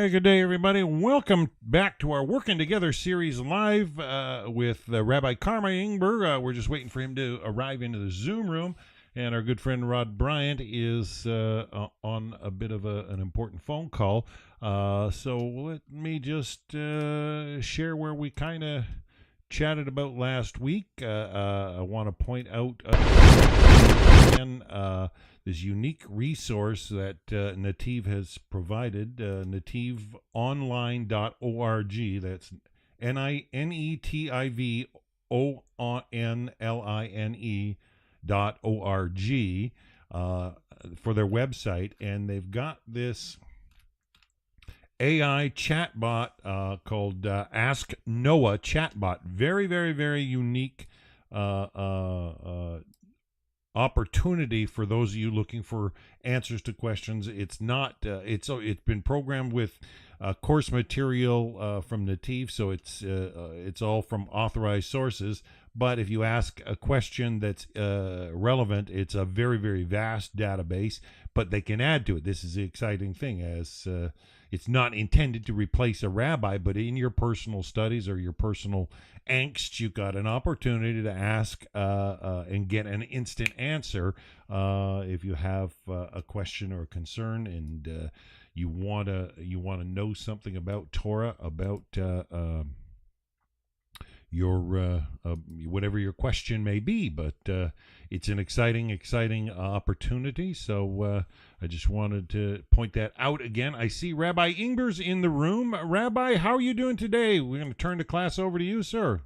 Hey, good day, everybody. Welcome back to our Working Together series live with Rabbi Karmi Ingber. We're just waiting for him to arrive into the Zoom room. And our good friend Rod Bryant is on a bit of an important phone call. So let me just share where we kind of chatted about last week. I want to point out again this unique resource that Netiv has provided, netivonline.org. That's netivonline.org for their website. And they've got this AI chatbot called Ask Noah Chatbot. Very, very, very unique opportunity for those of you looking for answers to questions. It's not it's been programmed with course material from Netiv, so it's all from authorized sources. But if you ask a question that's relevant, it's a very, very vast database, but they can add to it. This is the exciting thing, as it's not intended to replace a rabbi, but in your personal studies or your personal angst, you've got an opportunity to ask and get an instant answer if you have a question or a concern, and you want to know something about Torah, about your whatever your question may be. But it's an exciting opportunity. So I just wanted to point that out again. I see Rabbi Ingber's in the room. Rabbi, how are you doing today? We're going to turn the class over to you, sir.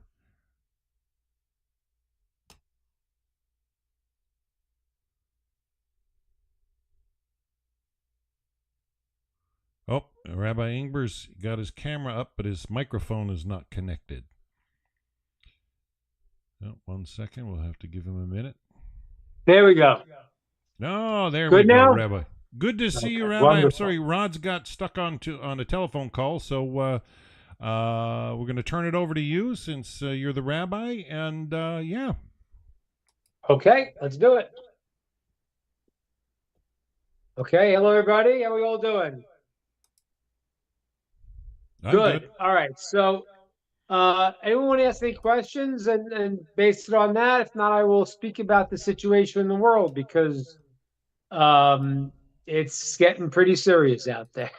Oh, Rabbi Ingber's got his camera up, but his microphone is not connected. Oh, 1 second. We'll have to give him a minute. There we go. No, there Good we now? go, Rabbi. Good to see you, Rabbi. Wonderful. I'm sorry, Rod's got stuck on a telephone call, so we're going to turn it over to you since you're the rabbi, and yeah. Okay, let's do it. Okay, hello everybody. How are we all doing? I'm Good. All right. So, anyone want to ask any questions and base it on that? If not, I will speak about the situation in the world, because it's getting pretty serious out there.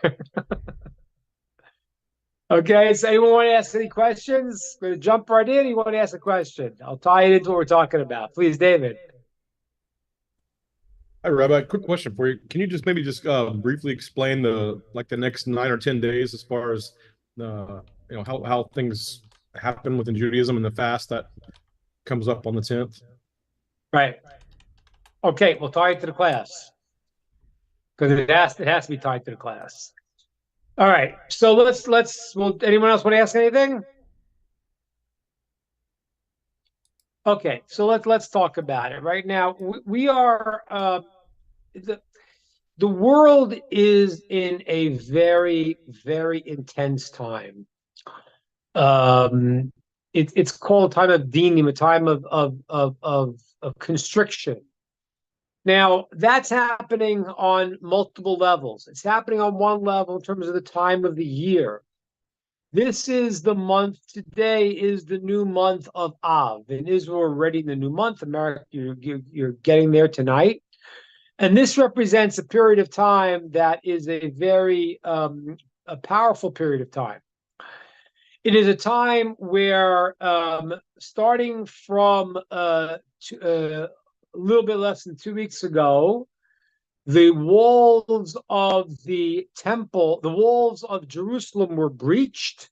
Okay, so anyone want to ask any questions? We're going to jump right in. You want to ask a question? I'll tie it into what we're talking about. Please, David. Hi, Rabbi. Quick question for you. Can you just maybe briefly explain the next 9 or 10 days as far as how things happen within Judaism and the fast that comes up on the 10th? Right. Okay, we'll tie it to the class, because it has to be tied to the class. All right. So will anyone else want to ask anything? Okay, so let's talk about it. Right now, we are the world is in a very, very intense time. It's called a time of dinim, a time of constriction. Now, that's happening on multiple levels. It's happening on one level in terms of the time of the year. This is the month. Today is the new month of Av. In Israel, we're already in the new month. America, you're getting there tonight. And this represents a period of time that is a very a powerful period of time. It is a time where, starting from a little bit less than 2 weeks ago, the walls of the temple, the walls of Jerusalem were breached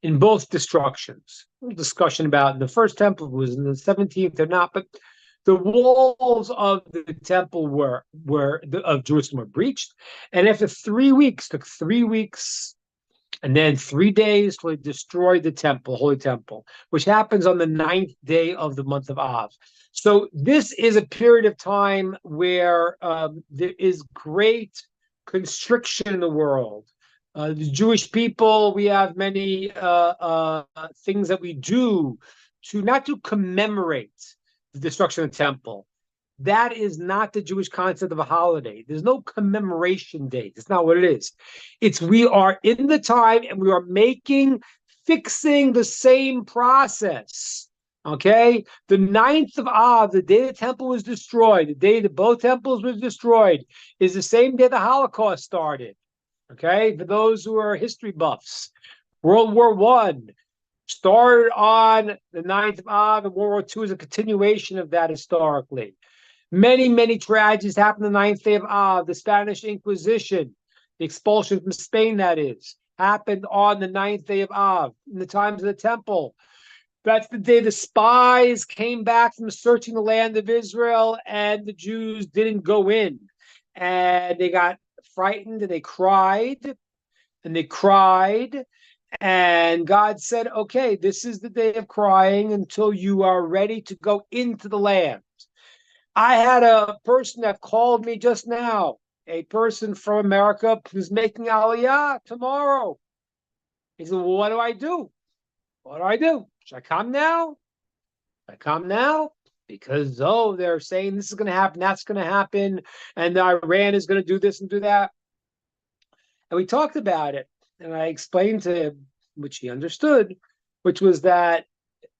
in both destructions. Discussion about the first temple was in the 17th or not, but the walls of the temple of Jerusalem were breached. And after 3 weeks, took 3 weeks and then 3 days to destroy the temple, holy temple, which happens on the 9th day of the month of Av. So this is a period of time where there is great constriction in the world. The Jewish people, we have many things that we do not to commemorate the destruction of the temple, That is not the Jewish concept of a holiday. There's no commemoration date. It's not what it is. It's we are in the time and we are fixing the same process. Okay? The 9th of Av, the day the temple was destroyed, the day that both temples were destroyed, is the same day the Holocaust started. Okay? For those who are history buffs, World War I started on the 9th of Av, and World War II is a continuation of that historically. Many, many tragedies happened the 9th day of Av. The Spanish Inquisition, the expulsion from Spain, that is, happened on the 9th day of Av, in the times of the temple. That's the day the spies came back from searching the land of Israel, and the Jews didn't go in. And they got frightened, and they cried, and they cried. And God said, okay, this is the day of crying until you are ready to go into the land. I had a person that called me just now, a person from America who's making Aliyah tomorrow. He said, well, what do I do? What do I do? Should I come now? Should I come now? Because, they're saying this is going to happen, that's going to happen, and Iran is going to do this and do that. And we talked about it, and I explained to him, which he understood, which was that,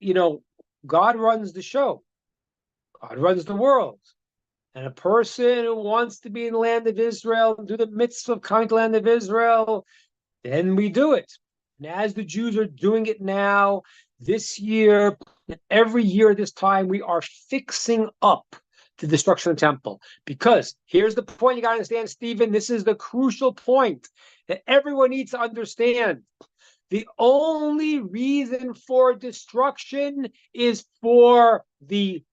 God runs the show. God runs the world. And a person who wants to be in the land of Israel, do the mitzvah of coming to the land of Israel, then we do it. And as the Jews are doing it now, this year, and every year this time, we are fixing up the destruction of the temple. Because here's the point you got to understand, Stephen. This is the crucial point that everyone needs to understand. The only reason for destruction is for the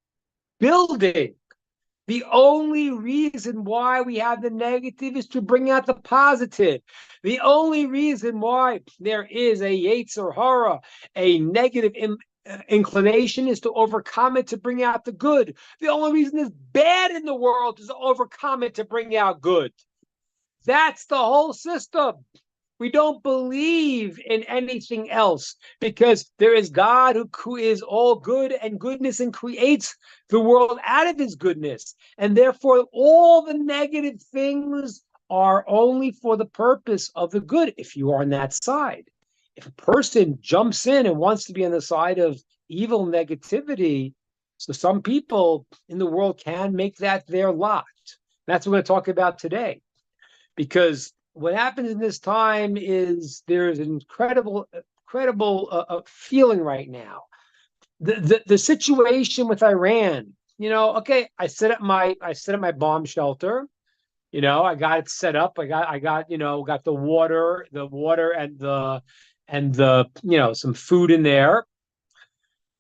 building. The only reason why we have the negative is to bring out the positive. The only reason why there is a Yetzer Hara, a negative inclination, is to overcome it, to bring out the good. The only reason there's bad in the world is to overcome it, to bring out good. That's the whole system. We don't believe in anything else because there is God who is all good and goodness and creates the world out of his goodness. And therefore, all the negative things are only for the purpose of the good if you are on that side. If a person jumps in and wants to be on the side of evil negativity, so some people in the world can make that their lot. That's what we're going to talk about today. Because what happens in this time is there's an incredible feeling right now. The situation with Iran, okay, I set up my bomb shelter. I got it set up. I got the water and the some food in there.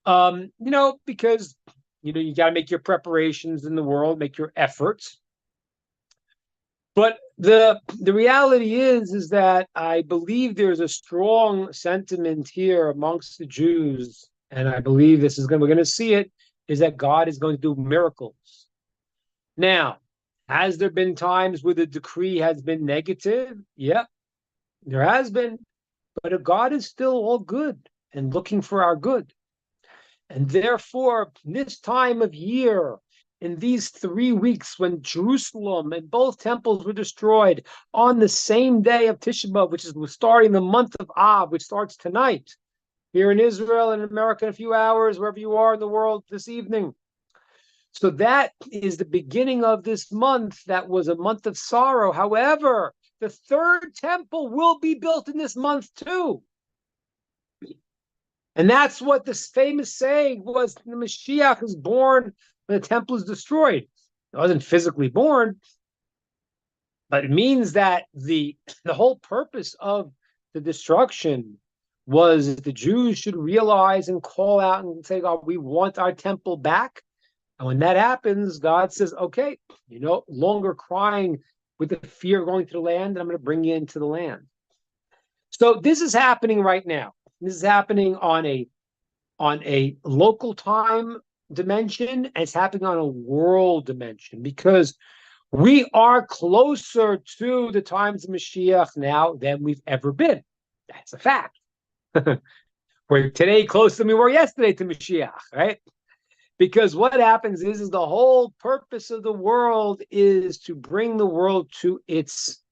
Because you got to make your preparations in the world, make your efforts. But the reality is that I believe there's a strong sentiment here amongst the Jews, and I believe we're going to see it, is that God is going to do miracles. Now, has there been times where the decree has been negative? Yep, there has been. But God is still all good and looking for our good. And therefore, this time of year, in these 3 weeks when Jerusalem and both temples were destroyed on the same day of Tisha B'Av, which is starting the month of Av, which starts tonight, here in Israel and America in a few hours, wherever you are in the world this evening. So that is the beginning of this month. That was a month of sorrow. However, the third temple will be built in this month too. And that's what this famous saying was: the Mashiach is born when the temple is destroyed. It wasn't physically born, but it means that the whole purpose of the destruction was the Jews should realize and call out and say, God, we want our temple back. And when that happens, God says, okay, you're no longer crying with the fear of going to the land, and I'm going to bring you into the land. So this is happening right now. This is happening on a local time dimension, and it's happening on a world dimension, because we are closer to the times of Mashiach now than we've ever been. That's a fact. We're today closer than we were yesterday to Mashiach, right? Because what happens is the whole purpose of the world is to bring the world to its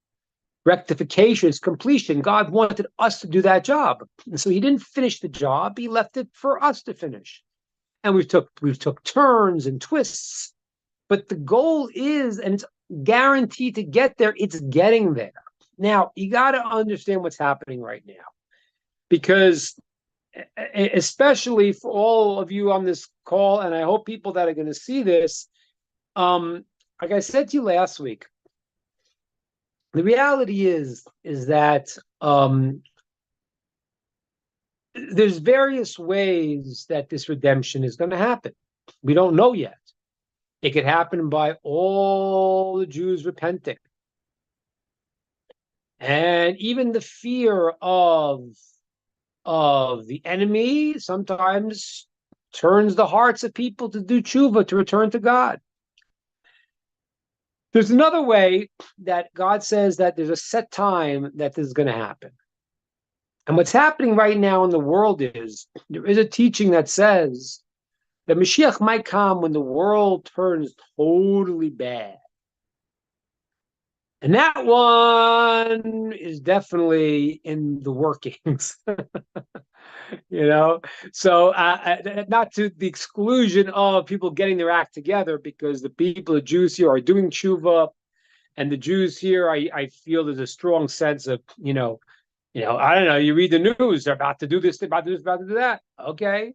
rectification, its completion. God wanted us to do that job. And so he didn't finish the job. He left it for us to finish. And we've took turns and twists. But the goal is, and it's guaranteed to get there, it's getting there. Now, you got to understand what's happening right now. Because especially for all of you on this call, and I hope people that are going to see this, like I said to you last week, the reality is that there's various ways that this redemption is going to happen. We don't know yet. It could happen by all the Jews repenting. And even the fear of the enemy sometimes turns the hearts of people to do tshuva, to return to God. There's another way that God says that there's a set time that this is going to happen. And what's happening right now in the world is there is a teaching that says that Mashiach might come when the world turns totally bad. And that one is definitely in the workings, So not to the exclusion of people getting their act together, because the people, the Jews here are doing tshuva, and the Jews here, I feel there's a strong sense of, I don't know, you read the news, they're about to do this, they're about to do this, about to do that. Okay.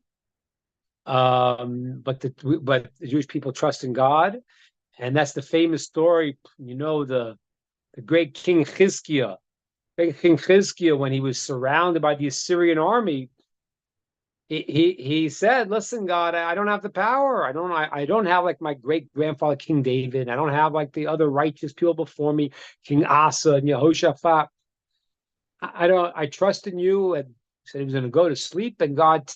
But the Jewish people trust in God. And that's the famous story, the great King Chizkiah, when he was surrounded by the Assyrian army, he said, "Listen, God, I don't have the power. I don't have like my great grandfather King David. I don't have like the other righteous people before me, King Asa and Yehoshaphat. I trust in you." And he said he was going to go to sleep, and God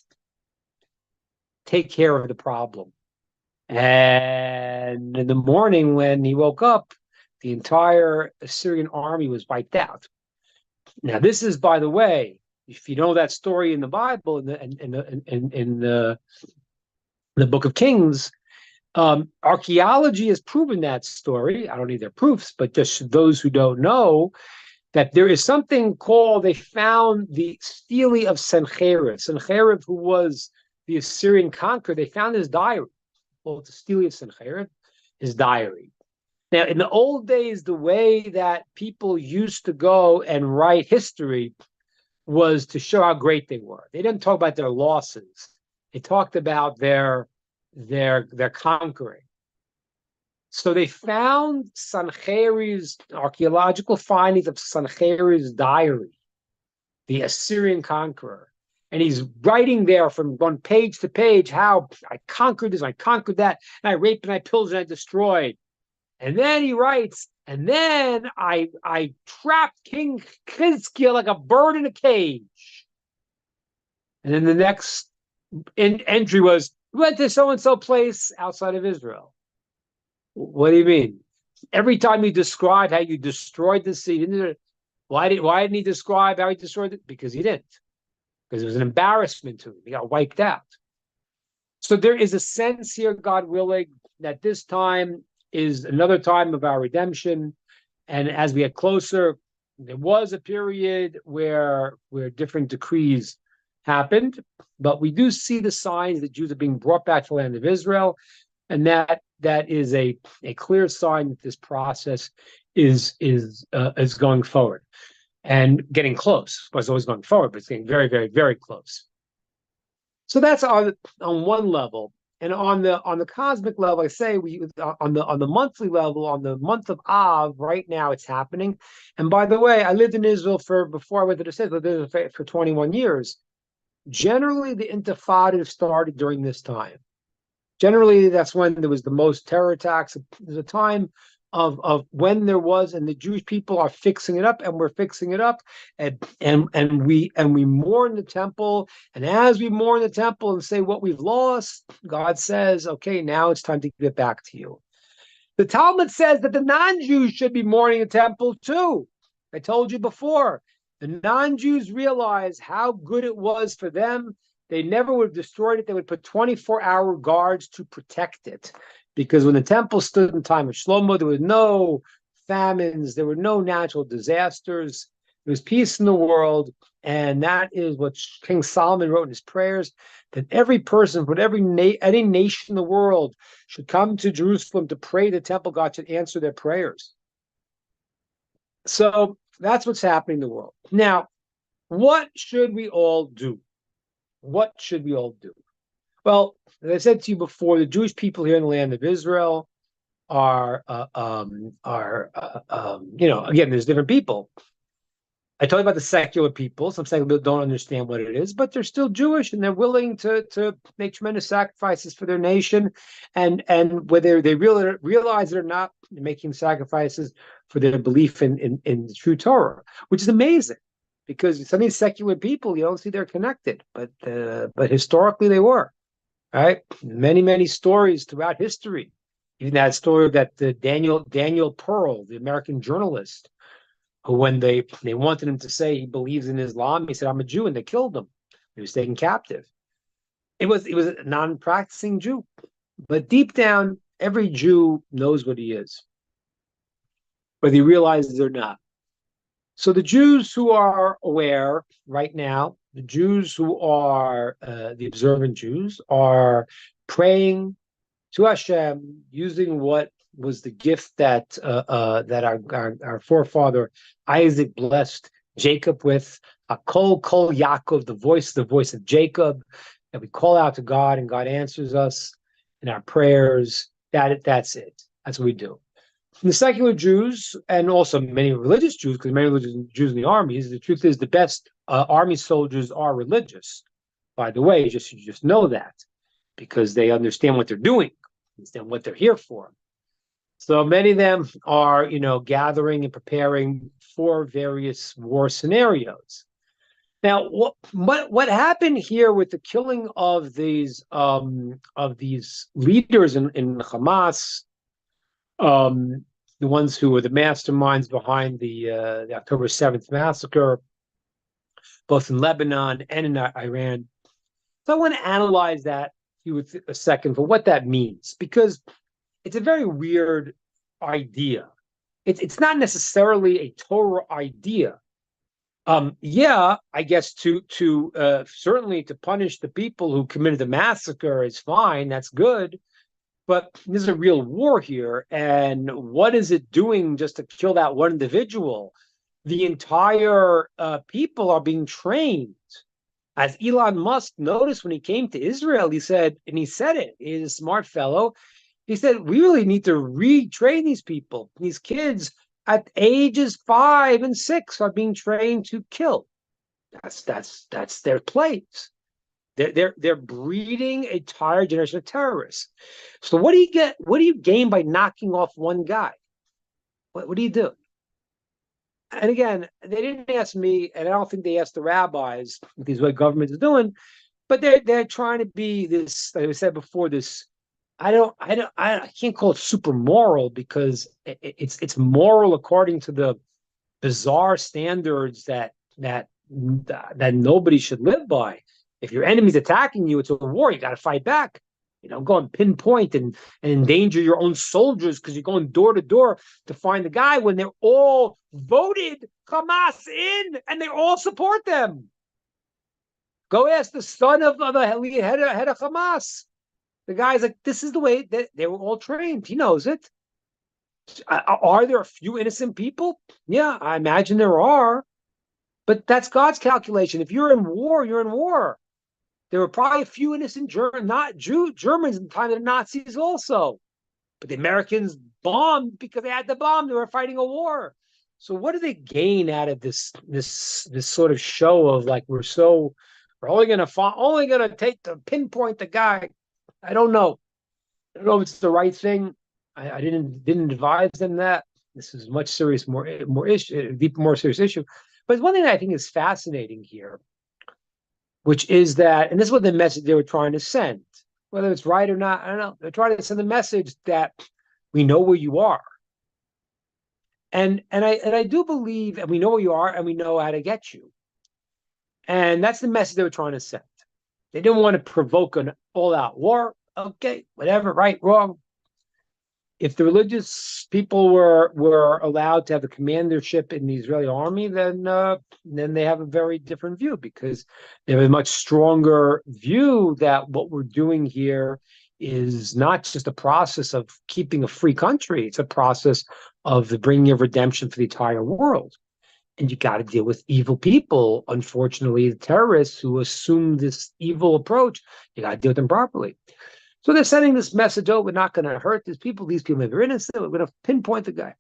take care of the problem. And in the morning, when he woke up, the entire Assyrian army was wiped out. Now, this is, by the way, if you know that story in the Bible, in the Book of Kings, archaeology has proven that story. I don't need their proofs, but just those who don't know, that there is something called, they found the stele of Sennacherib. Sennacherib, who was the Assyrian conqueror, they found his diary. Well, the stele of Sennacherib, his diary. Now, in the old days, the way that people used to go and write history was to show how great they were. They didn't talk about their losses. They talked about their conquering. So they found Sennacherib's archaeological findings of Sennacherib's diary, the Assyrian conqueror. And he's writing there from one page to page how I conquered this, I conquered that, and I raped and I pillaged and I destroyed. And then he writes, and then I trapped King Chizkiah like a bird in a cage. And then the next entry was, we went to so-and-so place outside of Israel. What do you mean? Every time you describe how you destroyed the city, why didn't he describe how he destroyed it? Because he didn't. Because it was an embarrassment to him. He got wiped out. So there is a sense here, God willing, that this time is another time of our redemption. And as we get closer, there was a period where different decrees happened, but we do see the signs that Jews are being brought back to the land of Israel. And that is a clear sign that this process is going forward and getting close. Of course, it's always going forward, but it's getting very, very, very close. So that's on one level. And on the cosmic level, I say on the monthly level, on the month of Av, right now it's happening. And by the way, I lived in Israel before I went to the States, I lived in Israel for 21 years. Generally, the Intifada started during this time. Generally, that's when there was the most terror attacks. There's a time of when there was, and the Jewish people are fixing it up, and we're fixing it up, and we mourn the temple, and as we mourn the temple and say what we've lost, God says, okay, now it's time to give it back to you. The Talmud says that the non-Jews should be mourning the temple too. I told you before, the non-Jews realize how good it was for them they never would have destroyed it. They would put 24-hour guards to protect it. Because when the temple stood in time of Shlomo, there was no famines, there were no natural disasters. There was peace in the world. And that is what King Solomon wrote in his prayers, that every person from any nation in the world should come to Jerusalem to pray the temple God should answer their prayers. So that's what's happening in the world. Now, what should we all do? What should we all do? Well, as I said to you before, the Jewish people here in the land of Israel are again, there's different people. I told you about the secular people. Some secular people don't understand what it is, but they're still Jewish and they're willing to make tremendous sacrifices for their nation. And whether they realize it or not, they're making sacrifices for their belief in the true Torah, which is amazing. Because some of these secular people, you don't see they're connected, but historically they were. Right? Many stories throughout history. Even that story that Daniel Pearl, the American journalist, who when they wanted him to say he believes in Islam, he said, I'm a Jew, and they killed him. He was taken captive. It was a non-practicing Jew. But deep down, every Jew knows what he is, whether he realizes it or not. So the Jews who are aware right now, the Jews who are the observant Jews, are praying to Hashem using what was the gift that our forefather Isaac blessed Jacob with, a kol Yaakov, the voice of Jacob, that we call out to God and God answers us in our prayers. That's it. That's what we do. The secular Jews and also many religious Jews, because many religious Jews in the armies, the truth is the best army soldiers are religious. By the way, you just know that because they understand what they're doing, understand what they're here for. So many of them are, gathering and preparing for various war scenarios. Now, what happened here with the killing of these leaders in Hamas? The ones who were the masterminds behind the October 7th massacre, both in Lebanon and in Iran. So I want to analyze that with a second for what that means, because it's a very weird idea. It's not necessarily a Torah idea. I guess to certainly to punish the people who committed the massacre is fine. That's good. But there's a real war here, and what is it doing just to kill that one individual? The entire people are being trained. As Elon Musk noticed when he came to Israel, he said it, he's a smart fellow. He said, we really need to retrain these people. These kids at ages 5 and 6 are being trained to kill. That's their place. They're breeding a entire generation of terrorists. So what do you get? What do you gain by knocking off one guy? What do you do? And again, they didn't ask me, and I don't think they asked the rabbis because what government is doing, but they're trying to be this, like I said before, this. I can't call it super moral because it's moral according to the bizarre standards that nobody should live by. If your enemy's attacking you, it's a war. You got to fight back. Go and pinpoint and endanger your own soldiers because you're going door to door to find the guy when they're all voted Hamas in and they all support them. Go ask the son of the head of Hamas. The guy's like, this is the way that they were all trained. He knows it. Are there a few innocent people? Yeah, I imagine there are. But that's God's calculation. If you're in war, you're in war. There were probably a few innocent Germans in the time of the Nazis also. But the Americans bombed because they had to bomb. They were fighting a war. So what do they gain out of this sort of show of like we're only gonna take to pinpoint the guy? I don't know. I don't know if it's the right thing. I didn't advise them that. This is much more serious issue. But one thing that I think is fascinating here, which is that, and this is what the message they were trying to send, whether it's right or not, I don't know. They're trying to send the message that we know where you are. And I do believe, and we know where you are, and we know how to get you. And that's the message they were trying to send. They didn't want to provoke an all-out war. Okay, whatever, right, wrong. If the religious people were allowed to have the commandership in the Israeli army, then they have a very different view, because they have a much stronger view that what we're doing here is not just a process of keeping a free country; it's a process of the bringing of redemption for the entire world. And you got to deal with evil people. Unfortunately, the terrorists who assume this evil approach, you got to deal with them properly. So they're sending this message, oh, we're not going to hurt these people are innocent, we're going to pinpoint the guy.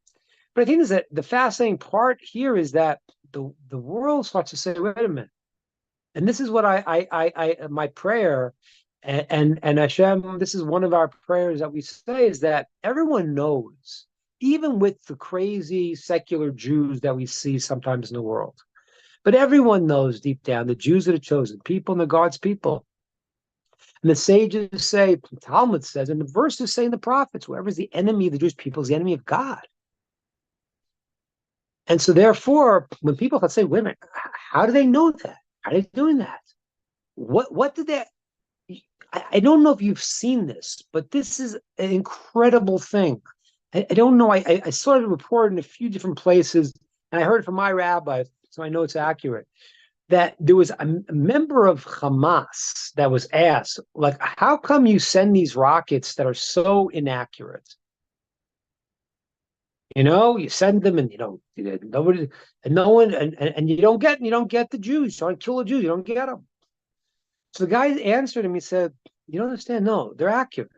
But I think is that the fascinating part here is that the world starts to say, wait a minute. And this is what my prayer, and Hashem, this is one of our prayers that we say, is that everyone knows, even with the crazy secular Jews that we see sometimes in the world, but everyone knows deep down the Jews are the chosen people and the God's people. And the sages say, the Talmud says, and the verses say in the prophets, whoever is the enemy of the Jewish people is the enemy of God. And so therefore, when people say, wait a minute, how do they know that? How are they doing that? What did they... I don't know if you've seen this, but this is an incredible thing. I don't know. I saw it reported in a few different places, and I heard it from my rabbi, so I know it's accurate, that there was a member of Hamas that was asked, like, how come you send these rockets that are so inaccurate? You send them, and nobody, and no one, and you don't get the Jews. You don't kill the Jews. You don't get them. So the guy answered him. He said, "You don't understand? No, they're accurate.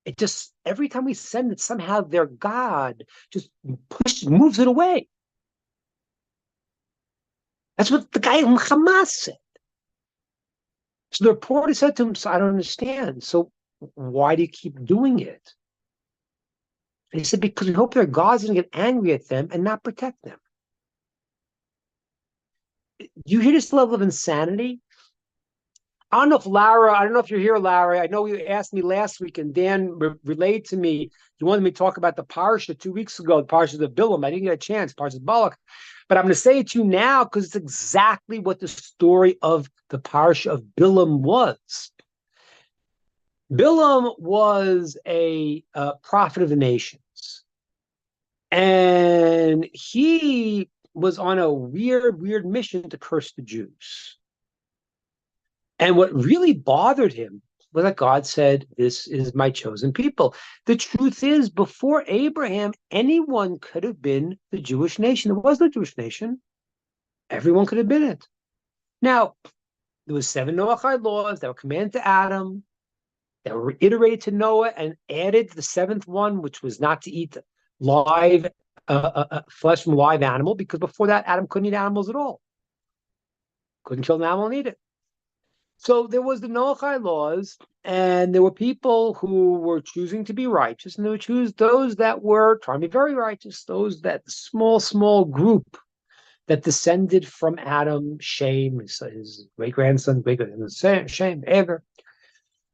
It just every time we send it, somehow their God just moves it away." That's what the guy from Hamas said. So the reporter said to him, so I don't understand. So why do you keep doing it? And he said, because we hope their God's going to get angry at them and not protect them. Do you hear this level of insanity? I don't know if you're here, Lara. I know you asked me last week, and Dan relayed to me, you wanted me to talk about the Parsha 2 weeks ago, the Parsha of Billum. I didn't get a chance, Parsha of Balak. But I'm going to say it to you now because it's exactly what the story of the Parsha of Billum was. Billum was a prophet of the nations. And he was on a weird mission to curse the Jews. And what really bothered him was that God said, this is my chosen people. The truth is, before Abraham, anyone could have been the Jewish nation. There was no Jewish nation. Everyone could have been it. Now, there was 7 Noahide laws that were commanded to Adam, that were reiterated to Noah, and added the 7th one, which was not to eat live flesh from a live animal, because before that, Adam couldn't eat animals at all. Couldn't kill an animal and eat it. So there was the Noahide laws, and there were people who were choosing to be righteous, and they would choose those that were trying to be very righteous, those that small group that descended from Adam, Shem, his great-grandson, Shem, Ever.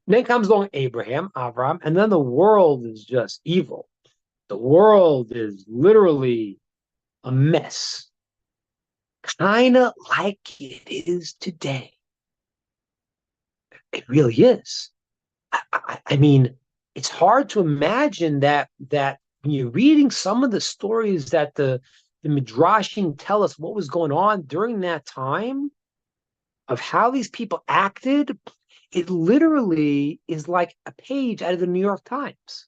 Then comes along Abraham, Avram, and then the world is just evil. The world is literally a mess, kind of like it is today. It really is. I mean, it's hard to imagine that when you're reading some of the stories that the Midrashim tell us what was going on during that time, of how these people acted, it literally is like a page out of the New York Times.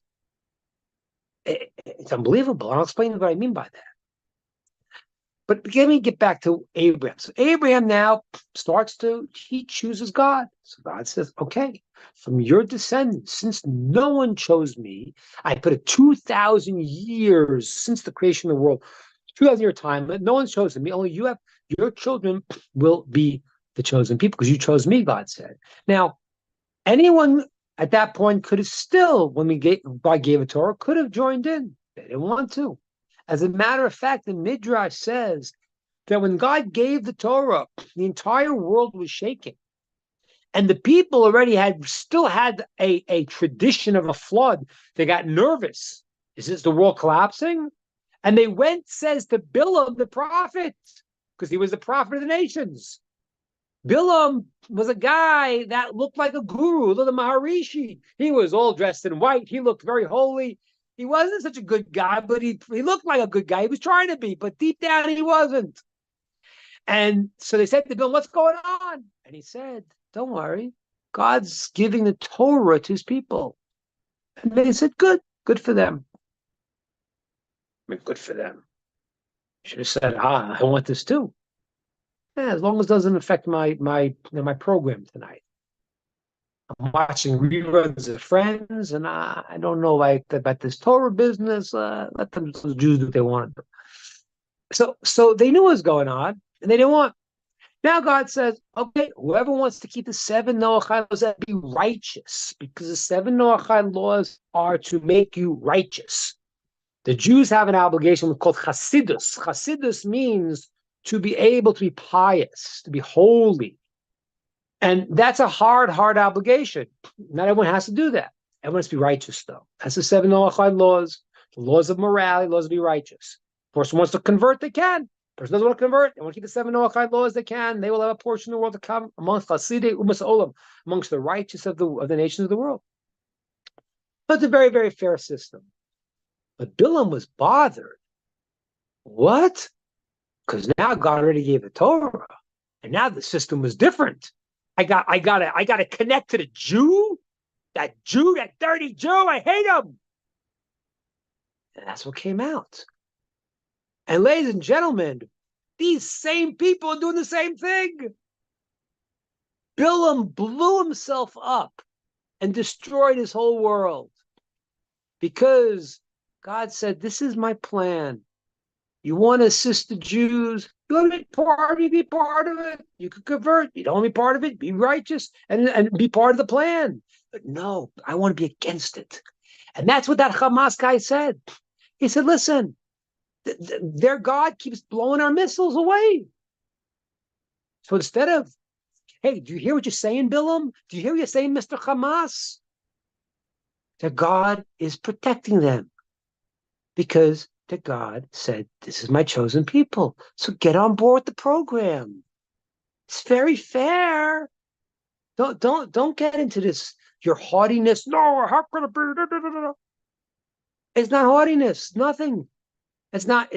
It's unbelievable. I'll explain what I mean by that. But let me get back to Abraham. So Abraham now he chooses God. So God says, okay, from your descendants, since no one chose me, I put a 2,000 years since the creation of the world, 2,000-year time, but no one's chosen me. Only your children will be the chosen people because you chose me, God said. Now, anyone at that point could have still, when God gave a Torah, could have joined in. They didn't want to. As a matter of fact, the Midrash says that when God gave the Torah, the entire world was shaking. And the people already still had a tradition of a flood. They got nervous. Is this the world collapsing? And they went, says to Billum, the prophet, because he was the prophet of the nations. Billum was a guy that looked like a guru, the Maharishi. He was all dressed in white. He looked very holy. He wasn't such a good guy, but he looked like a good guy. He was trying to be, but deep down he wasn't. And so they said to Billum, what's going on? And he said, don't worry. God's giving the Torah to his people. And they said, good for them. I mean, good for them. Should have said, I want this too. Yeah, as long as it doesn't affect my program tonight. I'm watching reruns of Friends, and I don't know about this Torah business. Let them Jews do what they want to do. So they knew what was going on, and they didn't want. Now God says, okay, whoever wants to keep the 7 Noachide laws, that be righteous, because the 7 Noachide laws are to make you righteous. The Jews have an obligation called Chasidus. Chasidus means to be able to be pious, to be holy. And that's a hard obligation. Not everyone has to do that. Everyone has to be righteous, though. That's the 7 Noachide laws, the laws of morality, laws to be righteous. Person wants to convert, they can. Person doesn't want to convert, they want to keep the 7 Noachide laws, they can. They will have a portion of the world to come amongst Chasidei Umas Olam, amongst the righteous of the nations of the world. But it's a very, very fair system. But Billum was bothered. What? Because now God already gave the Torah, and now the system was different. I gotta connect to the Jew, that dirty Jew. I hate him. And that's what came out. And ladies and gentlemen, these same people are doing the same thing. Billum blew himself up and destroyed his whole world because God said, this is my plan. You want to assist the Jews? You want to be part of it? Be part of it. You could convert. You don't want to be part of it. Be righteous and be part of the plan. But no, I want to be against it. And that's what that Hamas guy said. He said, listen, their God keeps blowing our missiles away. So instead of, hey, do you hear what you're saying, Billum? Do you hear what you're saying, Mr. Hamas? That God is protecting them because that God said, this is my chosen people. So get on board with the program. It's very fair. Don't get into this, your haughtiness. No, how could it be? It's not haughtiness, nothing. It's not,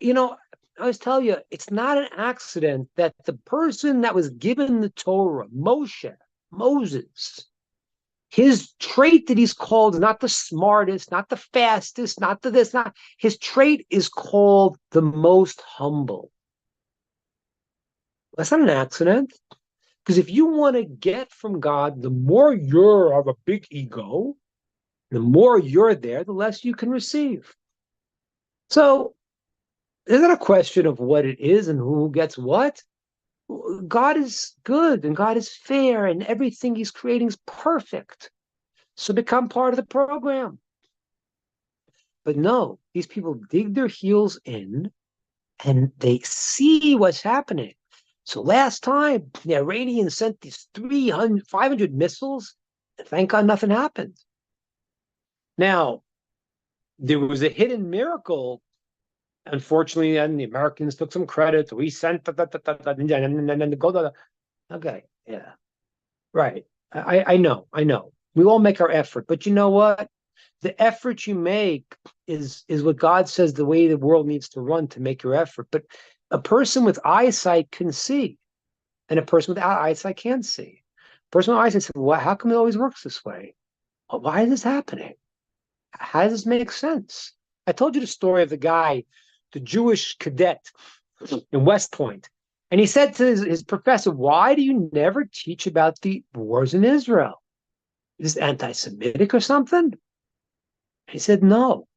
I always tell you, it's not an accident that the person that was given the Torah, Moses, his trait that he's called is not the smartest, not the fastest, not the this, not his trait is called the most humble. That's not an accident. Because if you want to get from God, the more you're of a big ego, the more you're there, the less you can receive. So there's not a question of what it is and who gets what. God is good and God is fair and everything he's creating is perfect. So become part of the program. But no, these people dig their heels in and they see what's happening. So last time, the Iranians sent these 500 missiles, and thank God nothing happened. Now, there was a hidden miracle. Unfortunately, and the Americans took some credit. We sent okay, yeah, right. I know. We all make our effort, but you know what? The effort you make is what God says the way the world needs to run to make your effort. But a person with eyesight can see, and a person without eyesight can't see. A person with eyesight says, "Well, how come it always works this way? Well, why is this happening? How does this make sense?" I told you the story of the guy, the Jewish cadet in West Point. And he said to his professor, why do you never teach about the wars in Israel? Is this anti-Semitic or something? He said, no.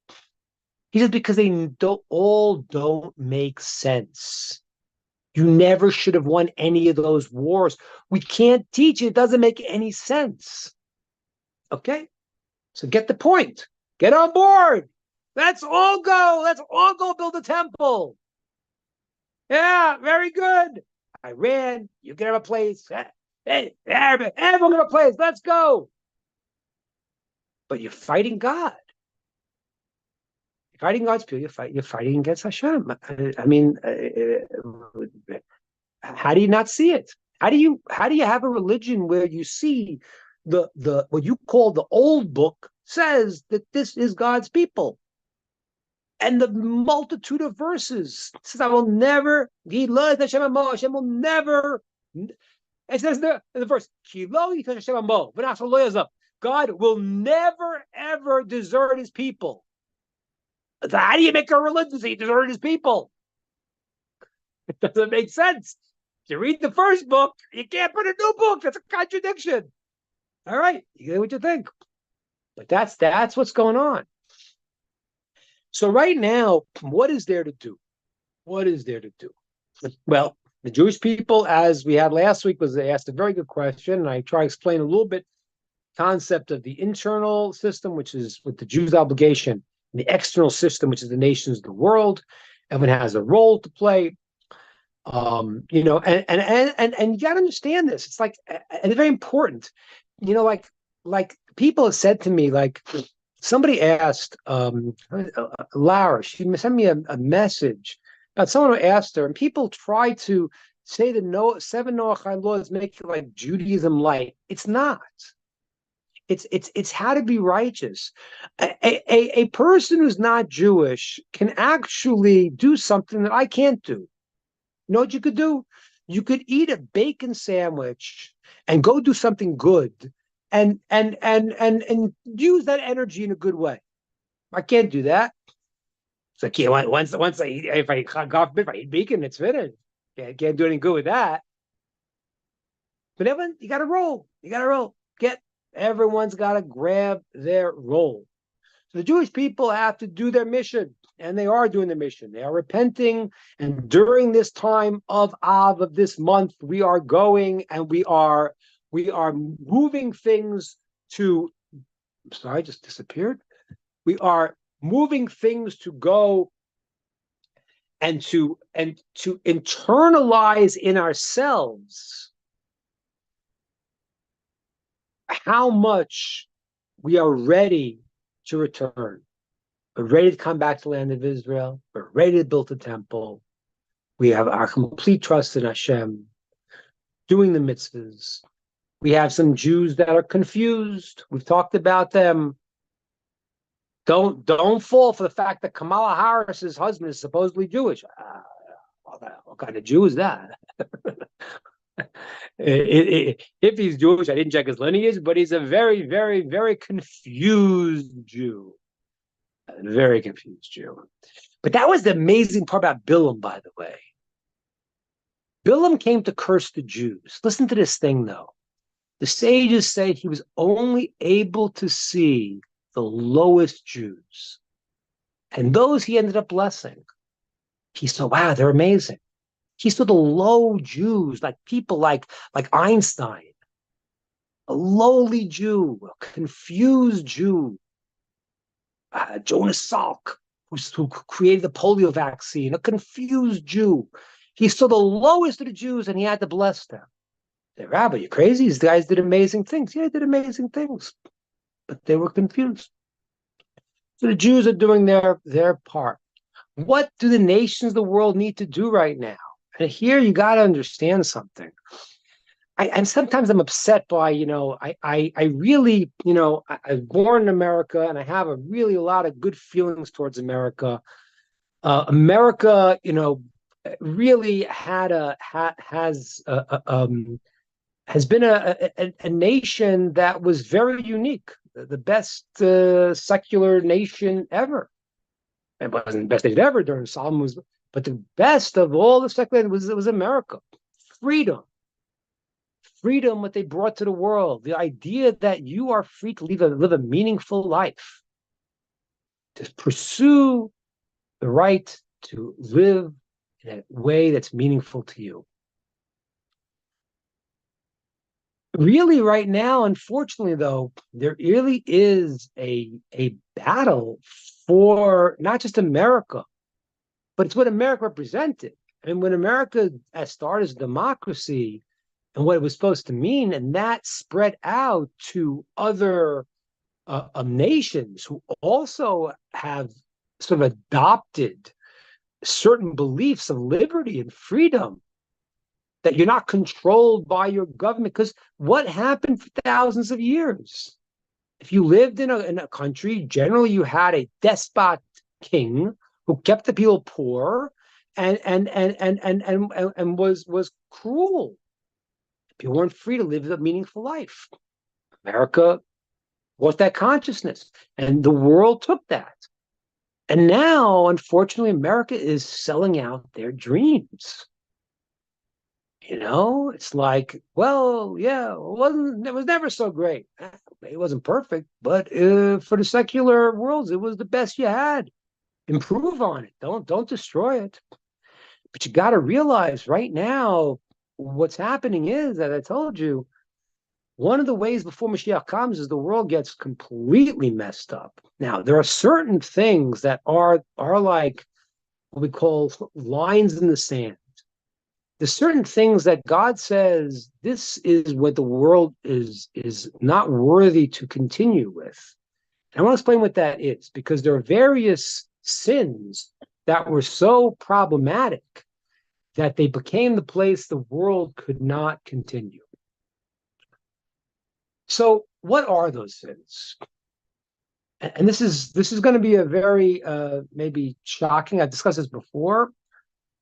He said, because they don't make sense. You never should have won any of those wars. We can't teach it. It doesn't make any sense. Okay? So get the point. Get on board. Let's all go. Let's all go build a temple. Yeah, very good. Iran, you can have a place. Hey, everyone have a place. Let's go. But you're fighting God. You're fighting God's people. You're fighting against Hashem. I mean, How do you not see it? How do you have a religion where you see the what you call the old book says that this is God's people? And the multitude of verses says, I will never, Hashem will never, it says in the verse, God will never, ever desert his people. So how do you make a religion so he deserted his people? It doesn't make sense. If you read the first book, you can't put a new book. That's a contradiction. All right, you get what you think. But that's what's going on. So right now, what is there to do? What is there to do? Well, the Jewish people, as we had last week, was they asked a very good question, and I try to explain a little bit concept of the internal system, which is with the Jews' obligation, and the external system, which is the nations of the world. Everyone has a role to play. And you got to understand this. It's like, and it's very important. Like people have said to me, like somebody asked Lara, she sent me a message about someone who asked her, and people try to say the seven Noachide laws make it like Judaism light. It's not. It's how to be righteous. A person who's not Jewish can actually do something that I can't do. You know what you could do? You could eat a bacon sandwich and go do something good and use that energy in a good way. I can't do that. So I can't once I eat, if I eat bacon, it's finished. Can't do anything good with that. But everyone, you gotta roll. Everyone's gotta grab their role. So the Jewish people have to do their mission, and they are doing the mission. They are repenting, and during this time of Av, of this month, we are going and we are moving things to. I'm sorry, I just disappeared. We are moving things to go and to internalize in ourselves how much we are ready to return. We're ready to come back to the land of Israel. We're ready to build the temple. We have our complete trust in Hashem, doing the mitzvahs. We have some Jews that are confused. We've talked about them. Don't fall for the fact that Kamala Harris's husband is supposedly Jewish. What kind of Jew is that? If he's Jewish, I didn't check his lineage, but he's a very, very, very confused Jew. A very confused Jew. But that was the amazing part about Billum, by the way. Billum came to curse the Jews. Listen to this thing, though. The sages say he was only able to see the lowest Jews. And those he ended up blessing. He saw, wow, they're amazing. He saw the low Jews, like people like Einstein, a lowly Jew, a confused Jew, Jonas Salk, who created the polio vaccine, a confused Jew. He saw the lowest of the Jews and he had to bless them. Say, Rabbi, you crazy? These guys did amazing things. Yeah, they did amazing things, but they were confused. So the Jews are doing their part. What do the nations of the world need to do right now? And here you got to understand something. And sometimes I'm upset by, I really, I was born in America and I have a lot of good feelings towards America. America, really has been a nation that was very unique, the best secular nation ever. It wasn't the best nation ever during Solomon but the best of all the secular was America. Freedom, what they brought to the world, the idea that you are free to live a meaningful life, to pursue the right to live in a way that's meaningful to you. Really, right now, unfortunately, though, there really is a battle for not just America, but it's what America represented. And when America started as a democracy and what it was supposed to mean, and that spread out to other nations who also have sort of adopted certain beliefs of liberty and freedom. that you're not controlled by your government. Because what happened for thousands of years? If you lived in a country, generally you had a despot king who kept the people poor and was cruel. People weren't free to live a meaningful life. America was that consciousness, and the world took that. And now, unfortunately, America is selling out their dreams. It's like, well, yeah, it was never so great. It wasn't perfect, but for the secular worlds, it was the best you had. Improve on it. Don't destroy it. But you got to realize right now, what's happening is, as I told you, one of the ways before Mashiach comes is the world gets completely messed up. Now, there are certain things that are like what we call lines in the sand. There's certain things that God says, this is what the world is not worthy to continue with. And I want to explain what that is, because there are various sins that were so problematic that they became the place the world could not continue. So what are those sins? And this is going to be a very maybe shocking. I've discussed this before,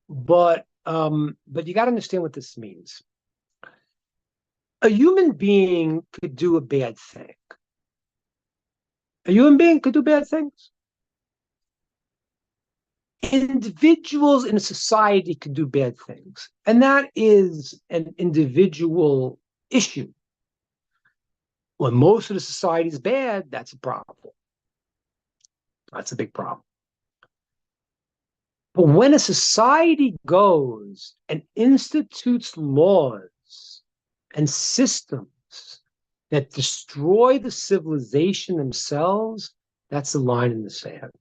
but you got to understand what this means. A human being could do a bad thing. A human being could do bad things. Individuals in a society could do bad things, and that is an individual issue. When most of the society is bad, that's a problem. That's a big problem. But when a society goes and institutes laws and systems that destroy the civilization themselves, that's the line in the sand.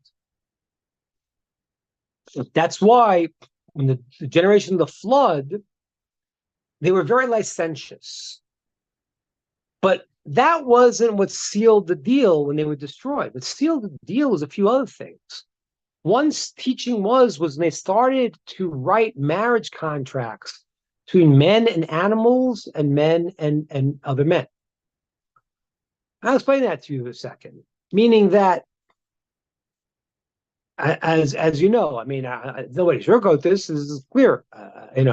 That's why when the generation of the flood, they were very licentious. But that wasn't what sealed the deal when they were destroyed. What sealed the deal was a few other things. One teaching was when they started to write marriage contracts between men and animals and men and other men. I'll explain that to you in a second. Meaning that, as you know, I mean, nobody sugarcoat this. This is clear. In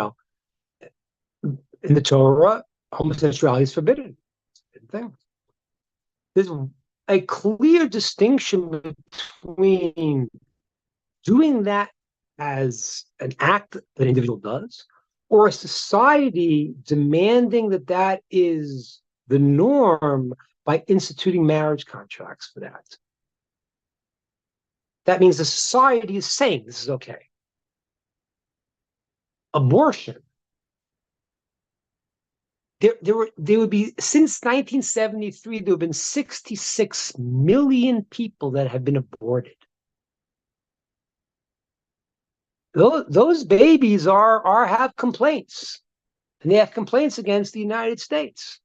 the Torah, homosexuality is forbidden. Thing. There's a clear distinction between doing that as an act that an individual does, or a society demanding that is the norm by instituting marriage contracts for that. That means the society is saying this is okay. Abortion. There would be, since 1973, there have been 66 million people that have been aborted. Those babies have complaints, and they have complaints against the United States.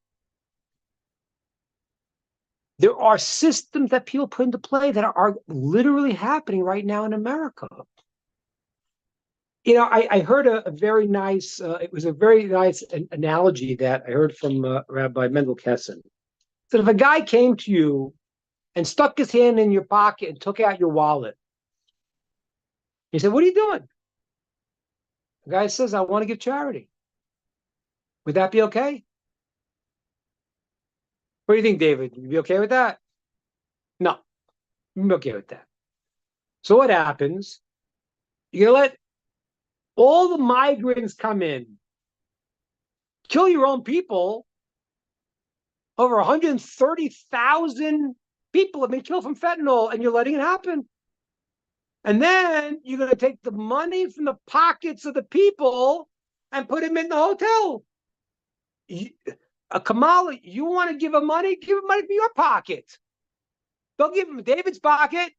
There are systems that people put into play that are literally happening right now in America. I heard a very nice, it was a very nice analogy that I heard from Rabbi Mendel Kessin. So if a guy came to you and stuck his hand in your pocket and took out your wallet, he said, "What are you doing?" The guy says, "I want to give charity." Would that be okay? What do you think, David? You be okay with that? No, I'm okay with that. So what happens? You're going to let all the migrants come in, kill your own people. Over 130,000 people have been killed from fentanyl, and you're letting it happen. And then you're going to take the money from the pockets of the people and put them in the hotel. Kamala, you want to give them money? Give them money from your pocket. Don't give them David's pocket.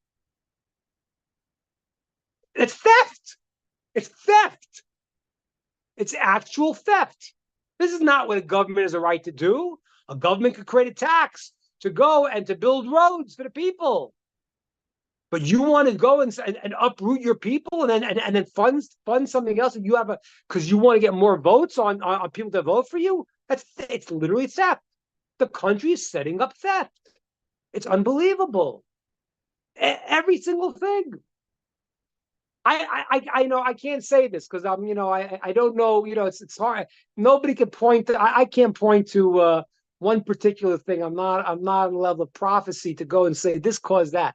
It's theft. It's theft. It's actual theft. This is not what a government has a right to do. A government could create a tax to go and to build roads for the people. But you want to go and uproot your people and then fund something else that you have because you want to get more votes on people to vote for you. It's literally theft. The country is setting up theft. It's unbelievable. Every single thing. I know I can't say this because I don't know, it's hard. Nobody can point to, I can't point to one particular thing. I'm not on the level of prophecy to go and say this caused that.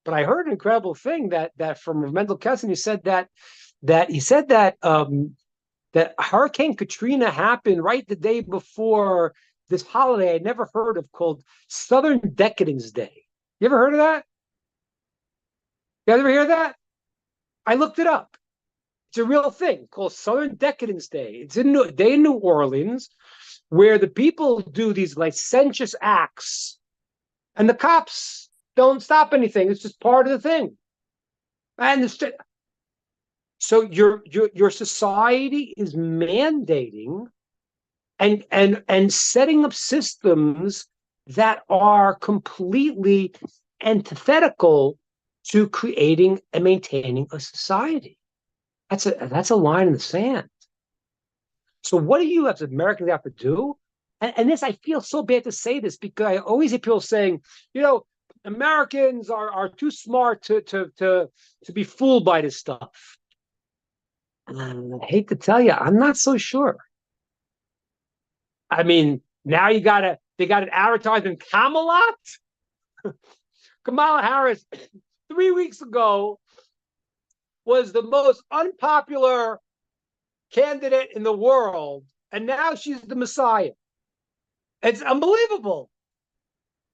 But I heard an incredible thing that from Mendel Kessin, he said that that Hurricane Katrina happened right the day before this holiday I never heard of called Southern Decadence Day. You ever heard of that? You ever hear that? I looked it up. It's a real thing called Southern Decadence Day. It's in New Orleans, where the people do these licentious acts, and the cops don't stop anything. It's just part of the thing. And so your society is mandating and setting up systems that are completely antithetical to creating and maintaining a society. That's a line in the sand. So what do you as Americans have to do? And this, I feel so bad to say this because I always hear people saying, Americans are too smart to be fooled by this stuff. And I hate to tell you, I'm not so sure. I mean, now they got it advertised in Camelot. Kamala Harris 3 weeks ago was the most unpopular candidate in the world, and now she's the Messiah. It's unbelievable.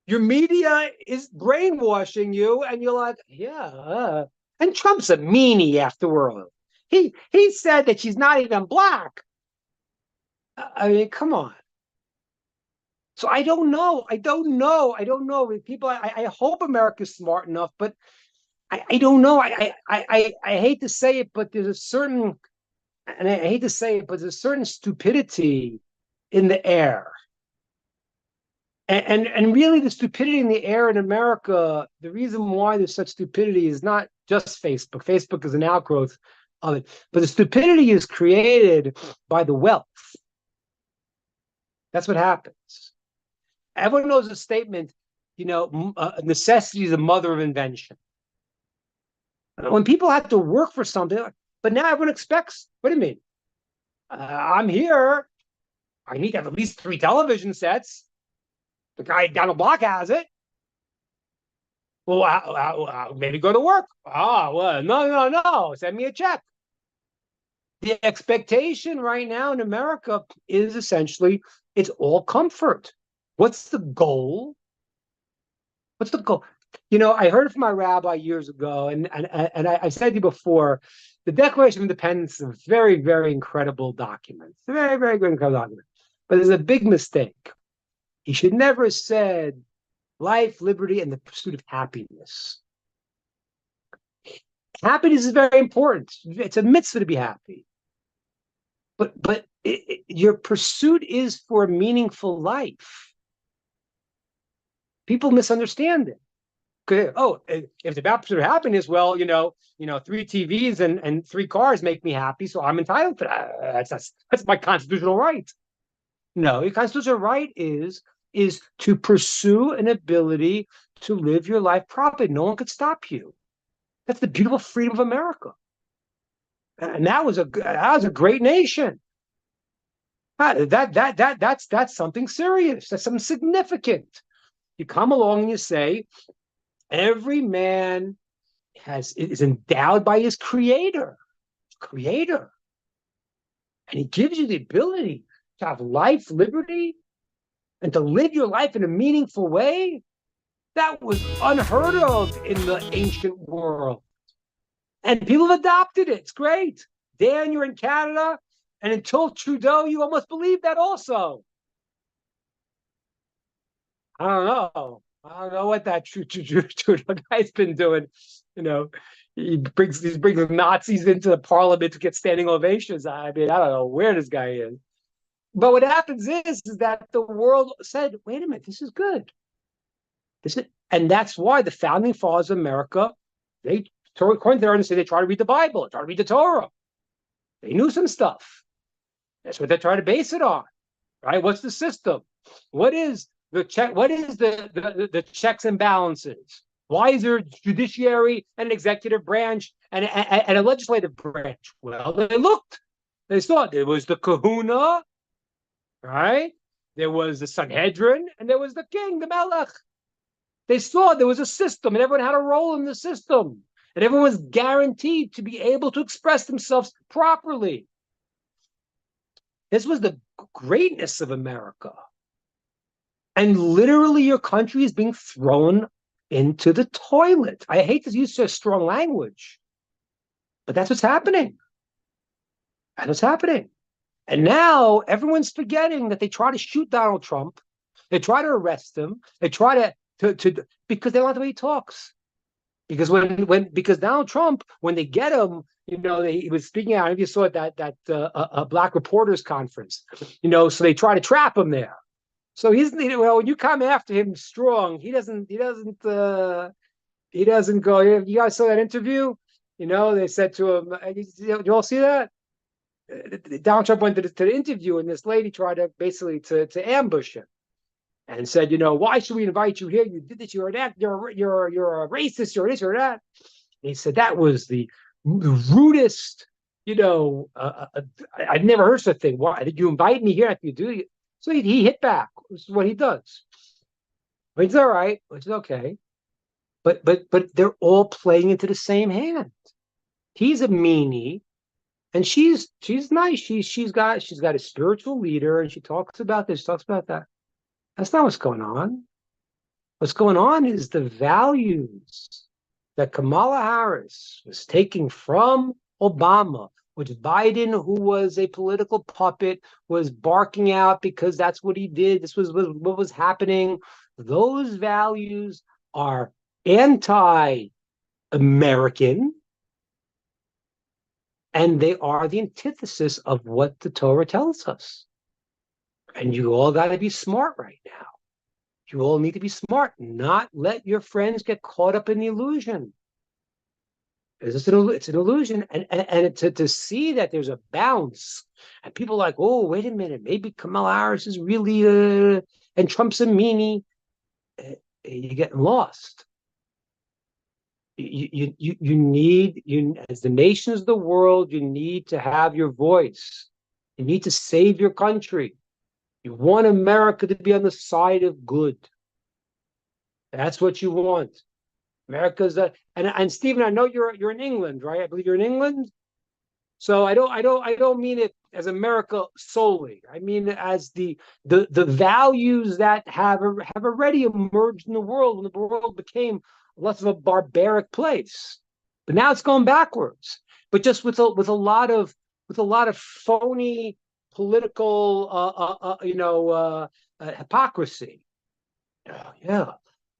Your media is brainwashing you, and you're like, yeah. And Trump's a meanie afterward. He said that she's not even black. I mean, come on. So I don't know. People, I hope America's smart enough, but I don't know. I hate to say it, but there's a certain, and I hate to say it, but there's a certain stupidity in the air. And really the stupidity in the air in America, the reason why there's such stupidity is not just Facebook. Facebook is an outgrowth of it. But the stupidity is created by the wealth. That's what happens. Everyone knows the statement, necessity is the mother of invention. When people have to work for something, but now everyone expects, what do you mean? I'm here. I need to have at least 3 television sets. The guy down the block has it. Well, maybe go to work. Well, no. Send me a check. The expectation right now in America is essentially it's all comfort. What's the goal? I heard it from my rabbi years ago, and I said to you before, the Declaration of Independence is a very, very incredible document. It's a very, very good, incredible document. But there's a big mistake. He should never have said life, liberty, and the pursuit of happiness. Happiness is very important. It's a mitzvah to be happy. But your pursuit is for a meaningful life. People misunderstand it. If it's about pursuit of happiness, well, 3 TVs and 3 cars make me happy, so I'm entitled to that. That's my constitutional right. No, your constitutional right is to pursue an ability to live your life properly. No one could stop you. That's the beautiful freedom of America. And that was a great nation. That's something serious. That's something significant. You come along and you say, every man is endowed by his creator. And he gives you the ability to have life, liberty, and to live your life in a meaningful way. That was unheard of in the ancient world. And people have adopted it. It's great. Dan, you're in Canada, and until Trudeau, you almost believe that also. I don't know what that Trudeau guy's been doing. He brings Nazis into the parliament to get standing ovations. I mean, I don't know where this guy is. But what happens is that the world said, wait a minute, this is good. And that's why the founding fathers of America according to their understanding, they try to read the Bible, try to read the Torah. They knew some stuff. That's what they're trying to base it on, right? What's the system? What is the check? What is the checks and balances? Why is there a judiciary and an executive branch and a legislative branch? Well, they looked. They saw there was the Kahuna, right? There was the Sanhedrin, and there was the king, the Melech. They saw there was a system, and everyone had a role in the system, and everyone was guaranteed to be able to express themselves properly. This was the greatness of America. And literally, your country is being thrown into the toilet. I hate to use such strong language, but that's what's happening. That's what's happening. And now everyone's forgetting that they try to shoot Donald Trump. They try to arrest him. They try to because they don't like the way he talks. Because because Donald Trump, when they get him, he was speaking out. If you saw it, that Black Reporters Conference, so they try to trap him there. So when you come after him strong, he doesn't go. You guys saw that interview? They said to him, you all see that? Donald Trump went to the interview, and this lady tried to basically to ambush him, and said, why should we invite you here? You did this, you're that, you're a racist, you're this, you're that. And he said that was the rudest, I'd never heard such a thing. Why did you invite me here after you do it? So he hit back. This is what he does. But it's all right, which is okay. But they're all playing into the same hand. He's a meanie, and she's nice. She's got a spiritual leader, and she talks about this, talks about that. That's not what's going on. What's going on is the values that Kamala Harris was taking from Obama, which Biden, who was a political puppet, was barking out because that's what he did. This was what was happening. Those values are anti-American, and they are the antithesis of what the Torah tells us. And you all got to be smart right now. You all need to be smart, not let your friends get caught up in the illusion. It's an illusion, and to see that there's a bounce, and people are like, oh, wait a minute, maybe Kamala Harris is really and Trump's a meanie. You're getting lost. You need, as the nations of the world, you need to have your voice. You need to save your country. You want America to be on the side of good. That's what you want. America's and Stephen, I know you're in England, right? I believe you're in England. So I don't mean it as America solely. I mean as the values that have already emerged in the world when the world became less of a barbaric place. But now it's going backwards. But just with a lot of phony political hypocrisy. Yeah.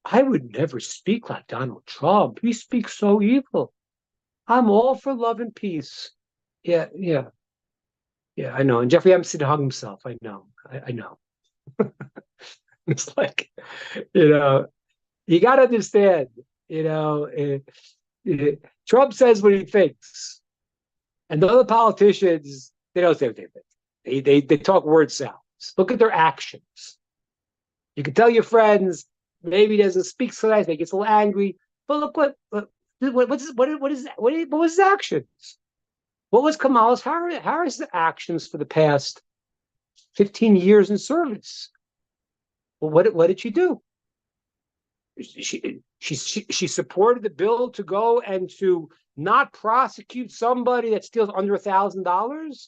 I would never speak like Donald Trump. He speaks so evil. I'm all for love and peace. Yeah, I know. And Jeffrey Epstein hung himself. I know. It's like, you got to understand, Trump says what he thinks. And the other politicians, they don't say what they think. They talk word sounds. Look at their actions. You can tell your friends, maybe he doesn't speak so nice, he gets a little angry. But look what was his actions? What was Kamala Harris' actions for the past 15 years in service? Well, what did she do? She supported the bill to go and to not prosecute somebody that steals under $1,000.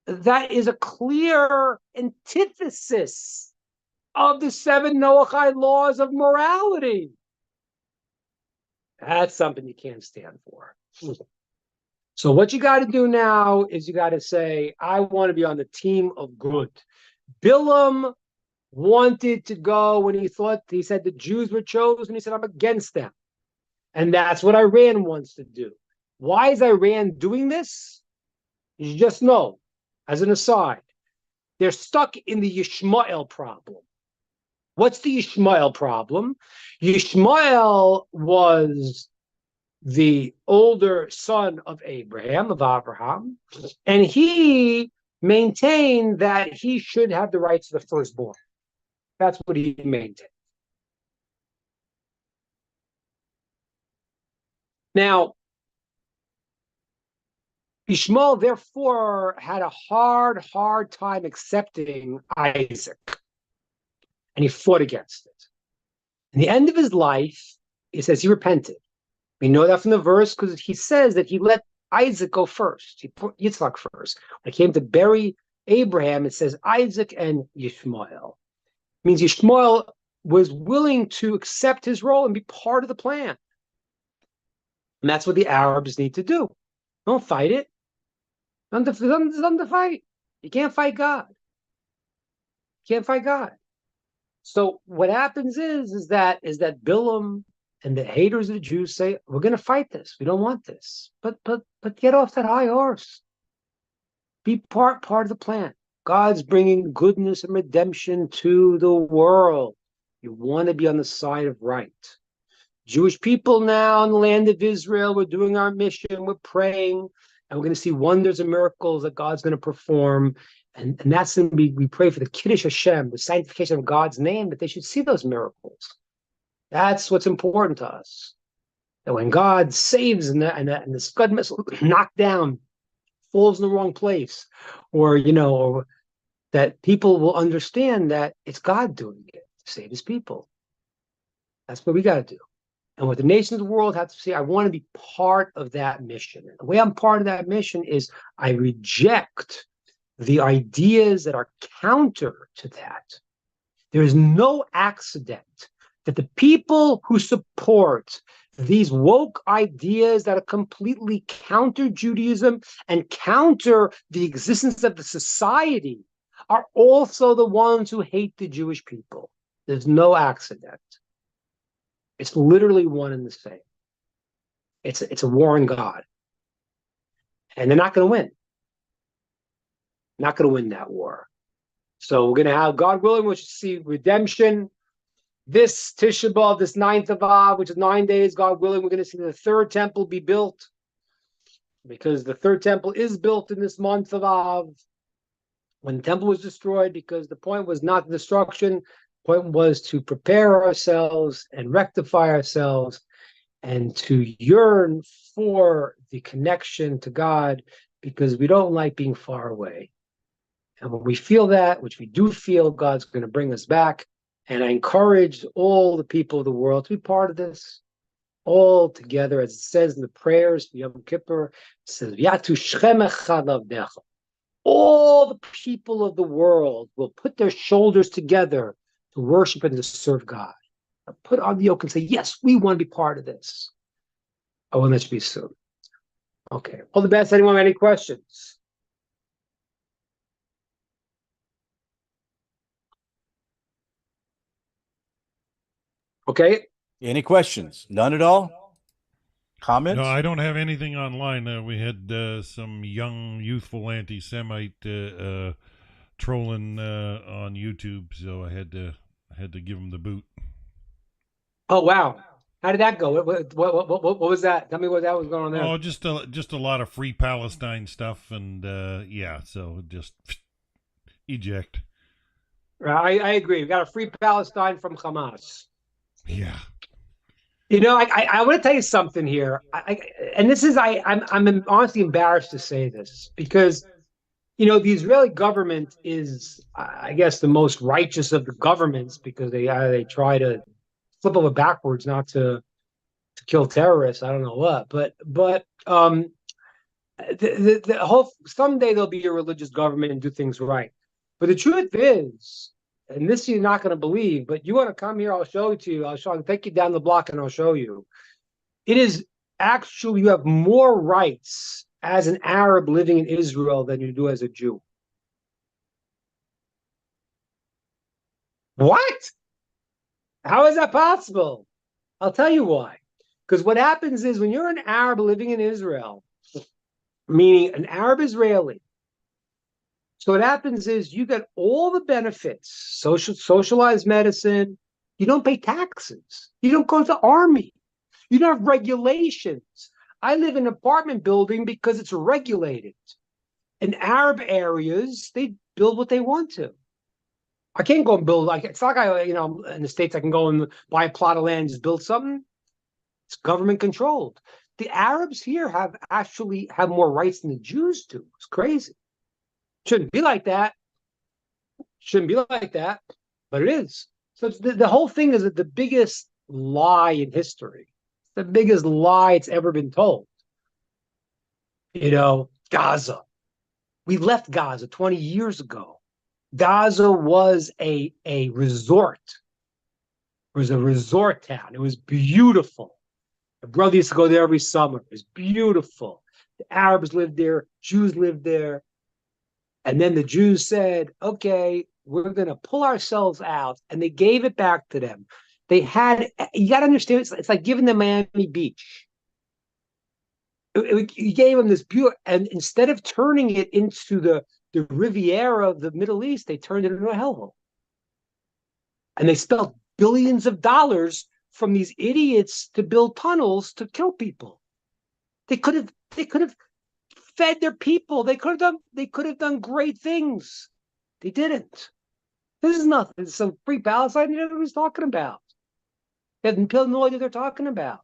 That is a clear antithesis of the 7 Noahide laws of morality. That's something you can't stand for. So what you got to do now is you got to say, I want to be on the team of good. Billum wanted to go when he said the Jews were chosen. He said, I'm against them. And that's what Iran wants to do. Why is Iran doing this? You just know, as an aside, they're stuck in the Yishmael problem. What's the Yishmael problem? Yishmael was the older son of Abraham, and he maintained that he should have the rights of the firstborn. That's what he maintained. Now, Ishmael, therefore, had a hard time accepting Isaac, and he fought against it. In the end of his life, it says he repented. We know that from the verse because he says that he let Isaac go first. He put Yitzhak first. When it came to bury Abraham, it says Isaac and Ishmael. It means Ishmael was willing to accept his role and be part of the plan. And that's what the Arabs need to do. Don't fight it. There's nothing to fight. You can't fight God. You can't fight God. So what happens is that Billum and the haters of the Jews say, we're going to fight this. We don't want this. But get off that high horse. Be part of the plan. God's bringing goodness and redemption to the world. You want to be on the side of right. Jewish people now in the land of Israel, we're doing our mission, we're praying, and we're going to see wonders and miracles that God's going to perform. And that's going to be, we pray for the Kiddush Hashem, the sanctification of God's name, that they should see those miracles. That's what's important to us. That when God saves and the Scud missile knocked down, falls in the wrong place, or that people will understand that it's God doing it to save his people. That's what we got to do. And what the nations of the world have to see, I want to be part of that mission. And the way I'm part of that mission is I reject the ideas that are counter to that. There is no accident that the people who support these woke ideas that are completely counter Judaism and counter the existence of the society are also the ones who hate the Jewish people. There's no accident. It's literally one and the same. It's a war on God. And they're not going to win. Not going to win that war. So we're going to have, God willing, we'll see redemption. This Tisha B'Av, this 9th of Av, which is 9 days, God willing, we're going to see the third temple be built. Because the third temple is built in this month of Av. When the temple was destroyed, because the point was not the destruction, the point was to prepare ourselves and rectify ourselves and to yearn for the connection to God, because we don't like being far away. And when we feel that, which we do feel, God's going to bring us back. And I encourage all the people of the world to be part of this, all together, as it says in the prayers for Yom Kippur. It says, "Yatu Shchem echad avdecha." All the people of the world will put their shoulders together to worship and to serve God. Put on the yoke and say, yes, we want to be part of this. I want that to be soon. Okay. All the best. Anyone have any questions? Okay. Any questions? None at all? Comments? No, I don't have anything online. We had some young, youthful anti-Semite trolling on YouTube, so I had to give him the boot. Oh wow! How did that go? What was that? Tell me what that was going on there. Oh, just a lot of free Palestine stuff, and yeah, so just eject. I agree. We got a free Palestine from Hamas. Yeah. I want to tell you something here. And this is I'm honestly embarrassed to say this because, the Israeli government is, I guess, the most righteous of the governments because they try to flip over backwards not to kill terrorists. I don't know what, but the whole someday there'll be a religious government and do things right. But the truth is, and this you're not going to believe, but you want to come here, I'll show it to you. I'll take you down the block and I'll show you. It is actually, you have more rights as an Arab living in Israel than you do as a Jew. What? How is that possible? I'll tell you why. Because what happens is when you're an Arab living in Israel, meaning an Arab Israeli, so what happens is you get all the benefits, socialized medicine. You don't pay taxes. You don't go to the army. You don't have regulations. I live in an apartment building because it's regulated. In Arab areas, they build what they want to. I can't go and build, like, it's not like in the States I can go and buy a plot of land and just build something. It's government controlled. The Arabs here have more rights than the Jews do. It's crazy. Shouldn't be like that. But it is. So the whole thing is that the biggest lie in history, the biggest lie it's ever been told. Gaza. We left Gaza 20 years ago. Gaza was a resort. It was a resort town. It was beautiful. My brother used to go there every summer. It was beautiful. The Arabs lived there. Jews lived there. And then the Jews said, okay, we're going to pull ourselves out. And they gave it back to them. You got to understand, it's like giving them Miami Beach. You gave them this beautiful, and instead of turning it into the Riviera of the Middle East, they turned it into a hellhole. And they spent billions of dollars from these idiots to build tunnels to kill people. They could have fed their people. They could have done great things. They didn't. This is nothing. It's some free Palestine. You know what he's talking about. They have no idea what they're talking about.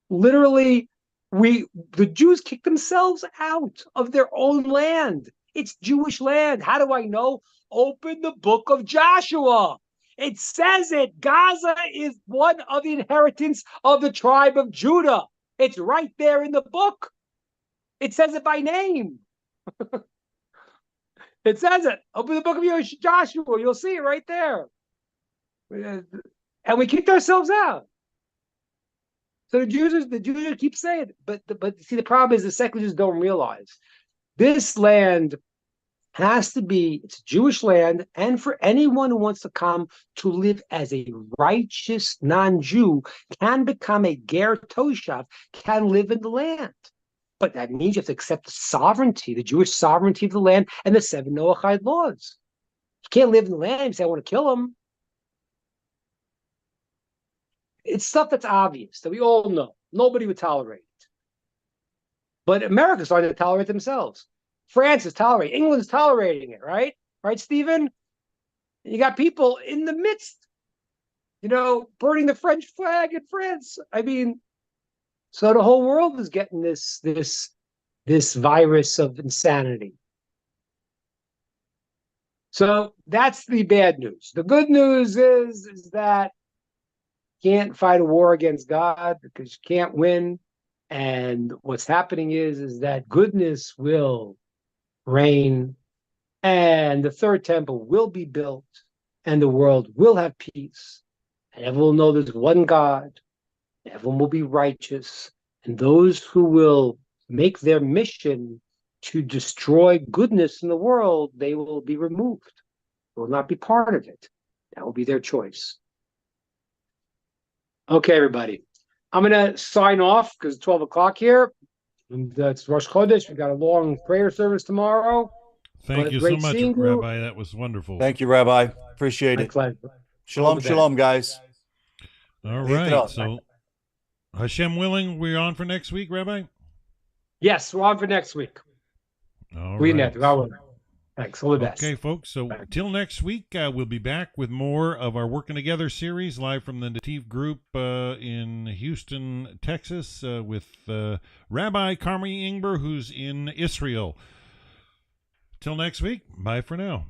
Literally, the Jews kicked themselves out of their own land. It's Jewish land. How do I know? Open the book of Joshua. It says it. Gaza is one of the inheritance of the tribe of Judah. It's right there in the book. It says it by name. It says it. Open the book of Joshua. You'll see it right there. And we kicked ourselves out. So the Jews keep saying it. But see, the problem is the secularists don't realize this land has to be, it's Jewish land, and for anyone who wants to come to live as a righteous non-Jew can become a ger toshav, can live in the land. But that means you have to accept the sovereignty, the Jewish sovereignty of the land, and the 7 Noahide laws. You can't live in the land and say, I want to kill them. It's stuff that's obvious, that we all know. Nobody would tolerate it. But America's starting to tolerate themselves. France is tolerating. England's tolerating it, right? Right, Stephen? You got people in the midst, burning the French flag in France. I mean, so the whole world is getting this virus of insanity. So that's the bad news. The good news is that you can't fight a war against God because you can't win. And what's happening is that goodness will reign, and the third temple will be built, and the world will have peace, and everyone will know there's one God, everyone will be righteous, and those who will make their mission to destroy goodness in the world, they will be removed. They will not be part of it. That will be their choice. Okay, everybody. I'm going to sign off because it's 12 o'clock here. And that's Rosh Chodesh. We got a long prayer service tomorrow. Thank you so much, Rabbi. That was wonderful. Thank you, Rabbi. Appreciate it. Shalom, shalom, guys. All right. So, Hashem willing, we're on for next week, Rabbi? Yes, we're on for next week. All right. Thanks. All the best. Okay, folks. So, till next week, we'll be back with more of our Working Together series live from the Netiv group in Houston, Texas, with Rabbi Karmi Ingber, who's in Israel. Till next week, bye for now.